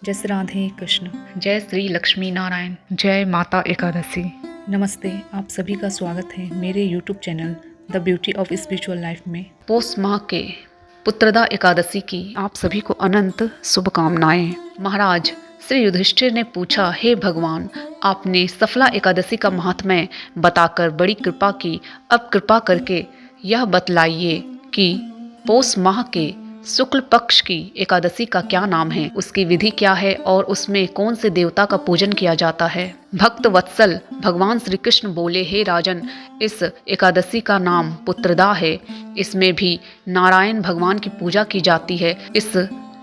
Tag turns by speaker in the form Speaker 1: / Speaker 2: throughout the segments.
Speaker 1: जय श्री राधे कृष्ण।
Speaker 2: जय श्री लक्ष्मी नारायण। जय माता एकादशी।
Speaker 1: नमस्ते, आप सभी का स्वागत है मेरे YouTube channel the beauty of spiritual life में।
Speaker 2: पौष माह के पुत्रदा एकादशी की आप सभी को अनंत शुभकामनाएं। महाराज श्री युधिष्ठिर ने पूछा, हे भगवान, आपने सफला एकादशी का महात्म्य बताकर बड़ी कृपा की। अब कृपा करके यह बतलाइए कि पौष माह के शुक्ल पक्ष की एकादशी का क्या नाम है, उसकी विधि क्या है और उसमें कौन से देवता का पूजन किया जाता है। भक्त वत्सल भगवान श्री कृष्ण बोले, हे राजन, इस एकादशी का नाम पुत्रदा है। इसमें भी नारायण भगवान की पूजा की जाती है। इस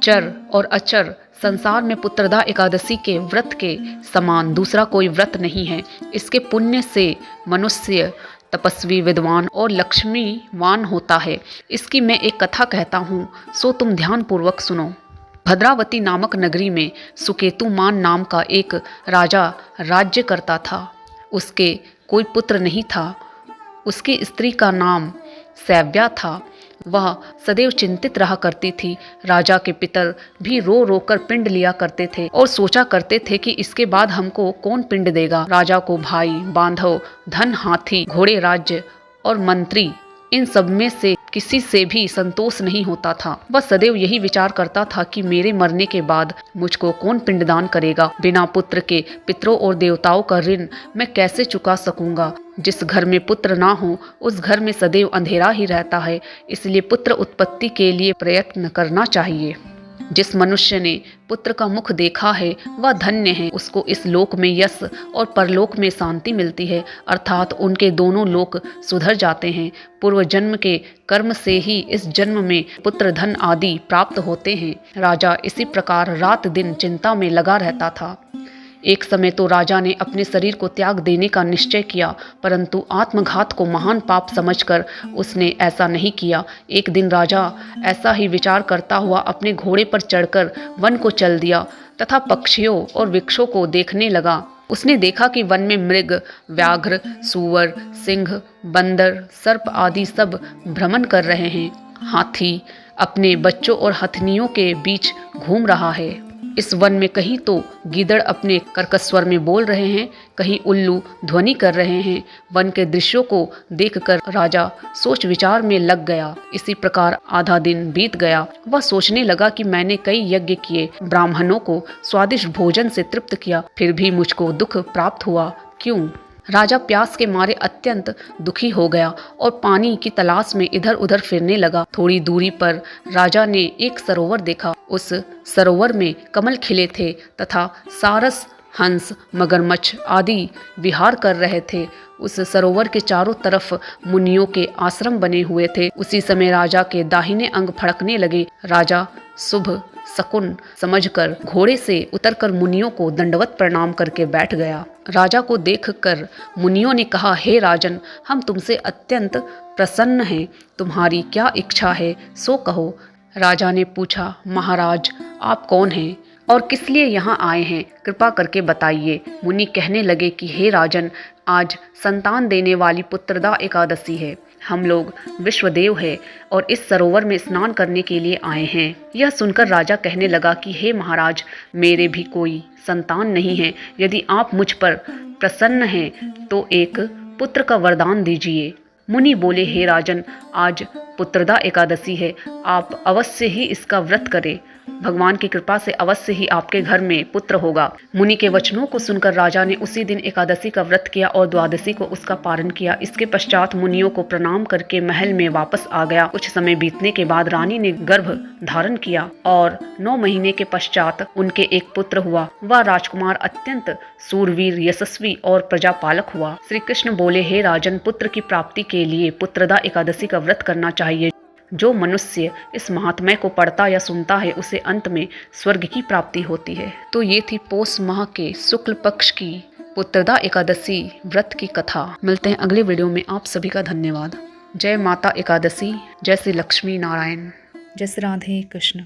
Speaker 2: चर और अचर संसार में पुत्रदा एकादशी के व्रत के समान दूसरा कोई व्रत नहीं है। इसके पुण्य से मनुष्य तपस्वी, विद्वान और लक्ष्मीवान होता है। इसकी मैं एक कथा कहता हूँ, सो तुम ध्यान पूर्वक सुनो। भद्रावती नामक नगरी में सुकेतुमान नाम का एक राजा राज्य करता था। उसके कोई पुत्र नहीं था। उसकी स्त्री का नाम सैव्या था। वह सदैव चिंतित रहा करती थी। राजा के पितर भी रो रो कर पिंड लिया करते थे और सोचा करते थे कि इसके बाद हमको कौन पिंड देगा। राजा को भाई, बांधव, धन, हाथी, घोड़े, राज्य और मंत्री, इन सब में से किसी से भी संतोष नहीं होता था। वह सदैव यही विचार करता था कि मेरे मरने के बाद मुझको कौन पिंडदान करेगा। बिना पुत्र के पितरों और देवताओं का ऋण मैं कैसे चुका सकूंगा। जिस घर में पुत्र ना हो उस घर में सदैव अंधेरा ही रहता है। इसलिए पुत्र उत्पत्ति के लिए प्रयत्न करना चाहिए। जिस मनुष्य ने पुत्र का मुख देखा है वह धन्य है। उसको इस लोक में यश और परलोक में शांति मिलती है, अर्थात उनके दोनों लोक सुधर जाते हैं। पूर्व जन्म के कर्म से ही इस जन्म में पुत्र, धन आदि प्राप्त होते हैं। राजा इसी प्रकार रात दिन चिंता में लगा रहता था। एक समय तो राजा ने अपने शरीर को त्याग देने का निश्चय किया, परंतु आत्मघात को महान पाप समझकर उसने ऐसा नहीं किया। एक दिन राजा ऐसा ही विचार करता हुआ अपने घोड़े पर चढ़कर वन को चल दिया तथा पक्षियों और वृक्षों को देखने लगा। उसने देखा कि वन में मृग, व्याघ्र, सूअर, सिंह, बंदर, सर्प आदि सब भ्रमण कर रहे हैं। हाथी अपने बच्चों और हथनियों के बीच घूम रहा है। इस वन में कहीं तो गीदड़ अपने कर्कश स्वर में बोल रहे हैं, कहीं उल्लू ध्वनि कर रहे हैं। वन के दृश्यों को देखकर राजा सोच विचार में लग गया। इसी प्रकार आधा दिन बीत गया। वह सोचने लगा कि मैंने कई यज्ञ किए, ब्राह्मणों को स्वादिष्ट भोजन से तृप्त किया, फिर भी मुझको दुख प्राप्त हुआ, क्यों? राजा प्यास के मारे अत्यंत दुखी हो गया और पानी की तलाश में इधर उधर फिरने लगा। थोड़ी दूरी पर राजा ने एक सरोवर देखा। उस सरोवर में कमल खिले थे तथा सारस, हंस, मगरमच्छ आदि विहार कर रहे थे। उस सरोवर के चारों तरफ मुनियों के आश्रम बने हुए थे। उसी समय राजा के दाहिने अंग फड़कने लगे। राजा शुभ शकुन समझकर घोड़े से उतरकर मुनियों को दंडवत प्रणाम करके बैठ गया। राजा को देखकर मुनियों ने कहा, हे राजन, हम तुमसे अत्यंत प्रसन्न हैं। तुम्हारी क्या इच्छा है सो कहो। राजा ने पूछा, महाराज, आप कौन हैं और किस लिए यहाँ आए हैं, कृपा करके बताइए। मुनि कहने लगे कि हे राजन, आज संतान देने वाली पुत्रदा एकादशी है। हम लोग विश्वदेव हैं और इस सरोवर में स्नान करने के लिए आए हैं। यह सुनकर राजा कहने लगा कि हे महाराज, मेरे भी कोई संतान नहीं है। यदि आप मुझ पर प्रसन्न हैं तो एक पुत्र का वरदान दीजिए। मुनि बोले, हे राजन, आज पुत्रदा एकादशी है, आप अवश्य ही इसका व्रत करें। भगवान की कृपा से अवश्य ही आपके घर में पुत्र होगा। मुनि के वचनों को सुनकर राजा ने उसी दिन एकादशी का व्रत किया और द्वादशी को उसका पारण किया। इसके पश्चात मुनियों को प्रणाम करके महल में वापस आ गया। कुछ समय बीतने के बाद रानी ने गर्भ धारण किया और 9 महीने के पश्चात उनके एक पुत्र हुआ। वह राजकुमार अत्यंत सूरवीर, यशस्वी और प्रजापालक हुआ। श्री कृष्ण बोले, हे राजन, पुत्र की प्राप्ति के लिए पुत्रदा एकादशी का व्रत करना चाहिए। जो मनुष्य इस महात्म्य को पढ़ता या सुनता है उसे अंत में स्वर्ग की प्राप्ति होती है। तो ये थी पौष माह के शुक्ल पक्ष की पुत्रदा एकादशी व्रत की कथा। मिलते हैं अगले वीडियो में। आप सभी का धन्यवाद। जय माता एकादशी। जय श्री लक्ष्मी नारायण।
Speaker 1: जय श्री राधे कृष्ण।